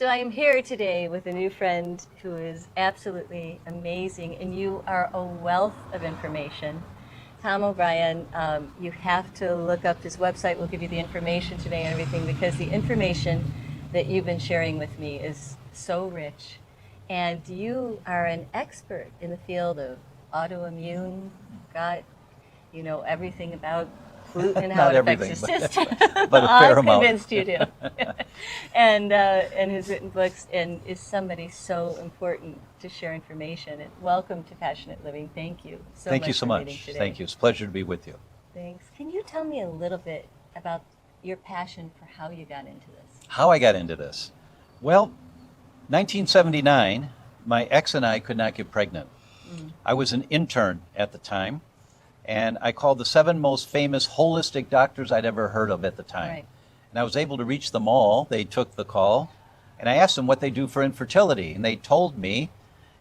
So I am here today with a new friend who is absolutely amazing, and you are a wealth of information. Tom O'Brien, you have to look up his website. We'll give you the information today and everything, because the information that you've been sharing with me is so rich. And you are an expert in the field of autoimmune, gut, you know everything about gluten and how it affects your system. But a fair amount. I'm convinced you do. And has written books and is somebody so important to share information. And welcome to Passionate Living. Thank you so much. Thank you so for much. today. Thank you. It's a pleasure to be with you. Thanks. Can you tell me a little bit about your passion for how you got into this? How I got into this? Well, 1979, my ex and I could not get pregnant. I was an intern at the time, and I called the 7 most famous holistic doctors I'd ever heard of at the time. Right. And I was able to reach them all. They took the call, and I asked them what they do for infertility, and they told me,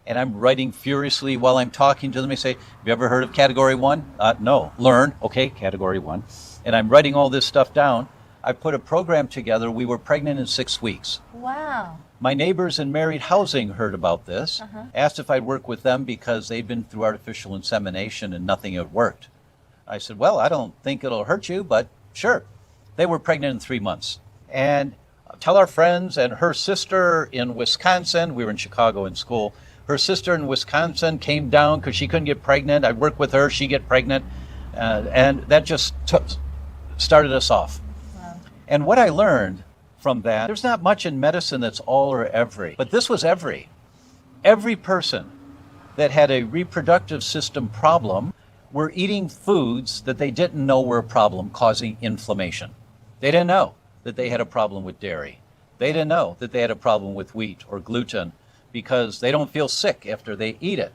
and I'm writing furiously while I'm talking to them. They say, have you ever heard of category 1? No. Learn. Okay, category 1. And I'm writing all this stuff down. I put a program together. We were pregnant in 6 weeks. Wow. My neighbors in married housing heard about this, asked if I'd work with them because they'd been through artificial insemination and nothing had worked. I said, well, I don't think it'll hurt you, but sure. They were pregnant in 3 months. And tell our friends, and her sister in Wisconsin, we were in Chicago in school, her sister in Wisconsin came down because she couldn't get pregnant. I'd work with her, she'd get pregnant, and that just started us off. Wow. And what I learned from that, there's not much in medicine that's all or every, but this was every. Every person that had a reproductive system problem were eating foods that they didn't know were a problem, causing inflammation. They didn't know that they had a problem with dairy. They didn't know that they had a problem with wheat or gluten because they don't feel sick after they eat it.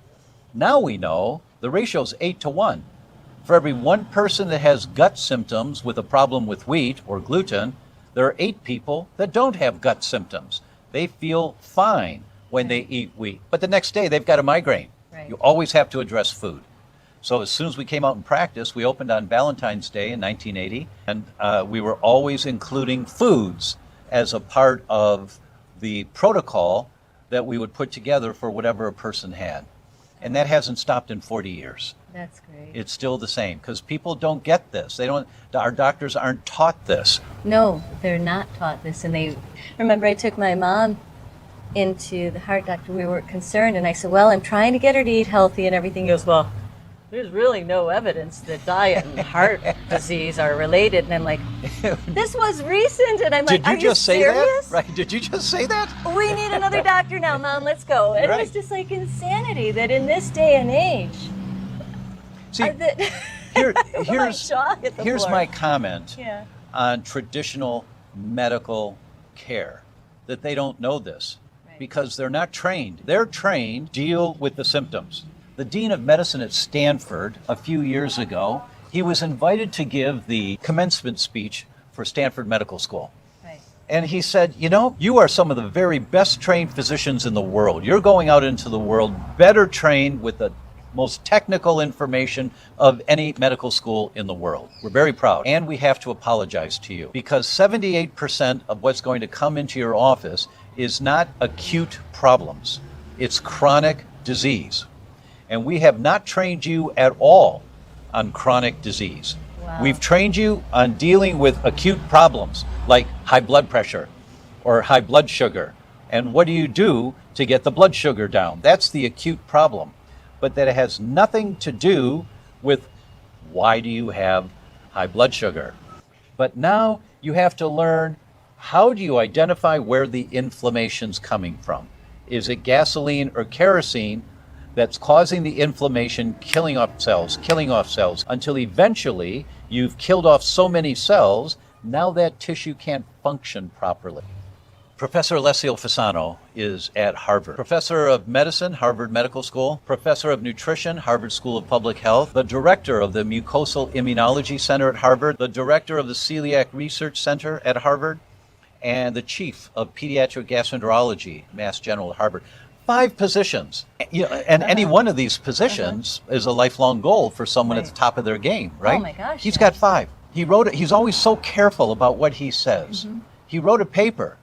Now we know the ratio is 8 to 1. For every 1 person that has gut symptoms with a problem with wheat or gluten, there are 8 people that don't have gut symptoms. They feel fine when they eat wheat, but the next day they've got a migraine. Right. You always have to address food. So as soon as we came out in practice, we opened on Valentine's Day in 1980, and we were always including foods as a part of the protocol that we would put together for whatever a person had. And that hasn't stopped in 40 years. That's great. It's still the same because people don't get this. Our doctors aren't taught this. No, they're not taught this. And remember I took my mom into the heart doctor. We were concerned, and I said, well, I'm trying to get her to eat healthy and everything. He goes, well, there's really no evidence that diet and heart disease are related. And I'm like, this was recent. And I'm like, Did you just say serious? that? Right? Did you just say that? We need another doctor now, Mom. Let's go. And Right. it was just like insanity that in this day and age. See, here's my comment on traditional medical care, that they don't know this because they're not trained. They're trained to deal with the symptoms. The dean of medicine at Stanford a few years ago, he was invited to give the commencement speech for Stanford Medical School. Right. And he said, you are some of the very best trained physicians in the world. You're going out into the world better trained with the most technical information of any medical school in the world. We're very proud. And we have to apologize to you because 78% of what's going to come into your office is not acute problems. It's chronic disease. And we have not trained you at all on chronic disease. Wow. We've trained you on dealing with acute problems like high blood pressure or high blood sugar. And what do you do to get the blood sugar down? That's the acute problem. But that has nothing to do with why do you have high blood sugar. But now you have to learn, how do you identify where the inflammation's coming from? Is it gasoline or kerosene that's causing the inflammation, killing off cells, until eventually you've killed off so many cells, now that tissue can't function properly. Professor Alessio Fasano is at Harvard. Professor of Medicine, Harvard Medical School. Professor of Nutrition, Harvard School of Public Health. The Director of the Mucosal Immunology Center at Harvard. The Director of the Celiac Research Center at Harvard. And the Chief of Pediatric Gastroenterology, Mass General at Harvard. 5 positions. And any one of these positions is a lifelong goal for someone at the top of their game, right? Oh my gosh. He's got 5. He wrote it. He's always so careful about what he says. He wrote a paper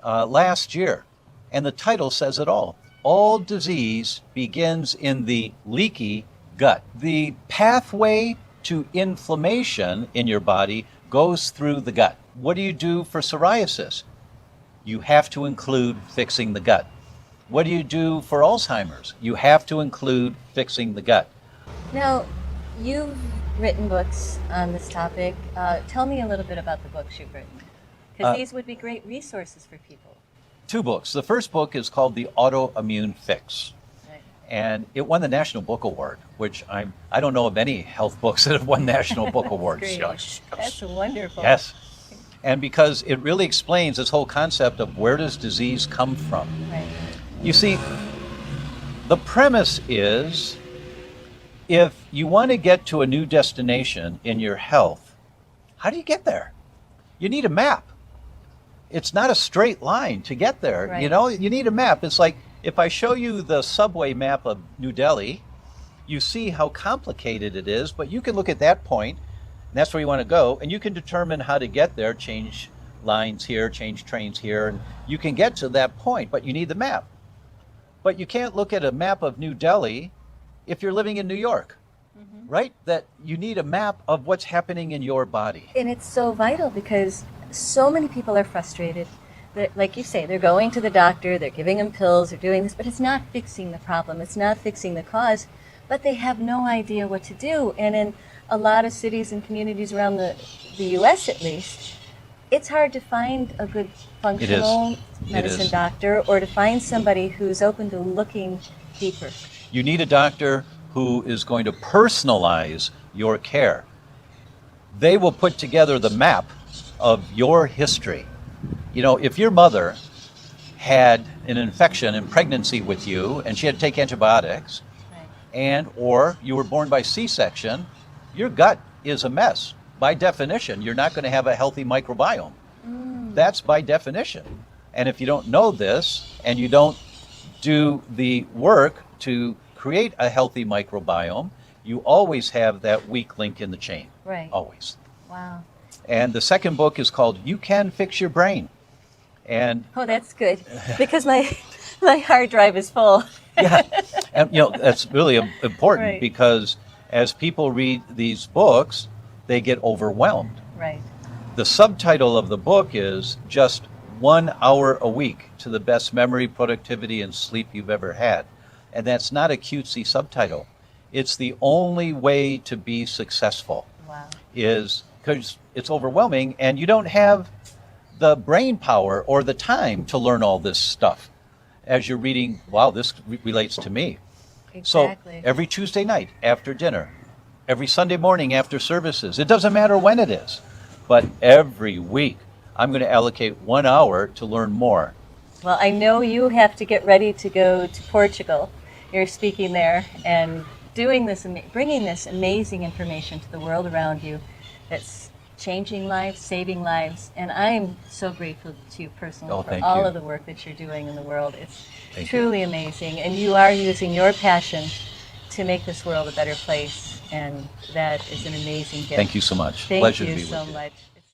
last year And the title says it all. All disease begins in the leaky gut. The pathway to inflammation in your body goes through the gut. What do you do for psoriasis? You have to include fixing the gut. What do you do for Alzheimer's? You have to include fixing the gut. Now, you've written books on this topic. Tell me a little bit about the books you've written, because these would be great resources for people. 2 books. The first book is called The Autoimmune Fix. Right. And it won the National Book Award, which I don't know of any health books that have won National Book Awards. Great. Yes. That's wonderful. Yes. And because it really explains this whole concept of where does disease come from. Right. You see, the premise is if you want to get to a new destination in your health, how do you get there? You need a map. It's not a straight line to get there. Right. You know, you need a map. It's like if I show you the subway map of New Delhi, you see how complicated it is, but you can look at that point, and that's where you want to go, and you can determine how to get there, change lines here, change trains here, and you can get to that point, but you need the map. But you can't look at a map of New Delhi if you're living in New York, right? That you need a map of what's happening in your body. And it's so vital because so many people are frustrated. That, like you say, they're going to the doctor, they're giving them pills, they're doing this, but it's not fixing the problem. It's not fixing the cause, but they have no idea what to do. And in a lot of cities and communities around the U.S. at least, it's hard to find a good functional medicine doctor or to find somebody who's open to looking deeper. You need a doctor who is going to personalize your care. They will put together the map of your history. You know, if your mother had an infection in pregnancy with you and she had to take antibiotics, and or you were born by C-section, your gut is a mess. By definition, you're not going to have a healthy microbiome. That's by definition. And if you don't know this and you don't do the work to create a healthy microbiome, you always have that weak link in the chain. Right. Always. Wow. And the second book is called You Can Fix Your Brain. And Oh, that's good, because my hard drive is full. yeah, and you know, that's really important Right. because as people read these books, they get overwhelmed. Right. The subtitle of the book is just 1 hour a week to the best memory, productivity, and sleep you've ever had. And that's not a cutesy subtitle. It's the only way to be successful. Wow. Is because it's overwhelming and you don't have the brain power or the time to learn all this stuff. As you're reading, wow, this relates to me. Exactly. So every Tuesday night after dinner, every Sunday morning after services, it doesn't matter when it is, but every week I'm going to allocate 1 hour to learn more. Well, I know you have to get ready to go to Portugal. You're speaking there and doing this, bringing this amazing information to the world around you that's changing lives, saving lives. And I'm so grateful to you personally for all of the work that you're doing in the world. It's truly amazing. And you are using your passion to make this world a better place. And that is an amazing gift. Thank you so much. Thank Pleasure you to be so with you. much.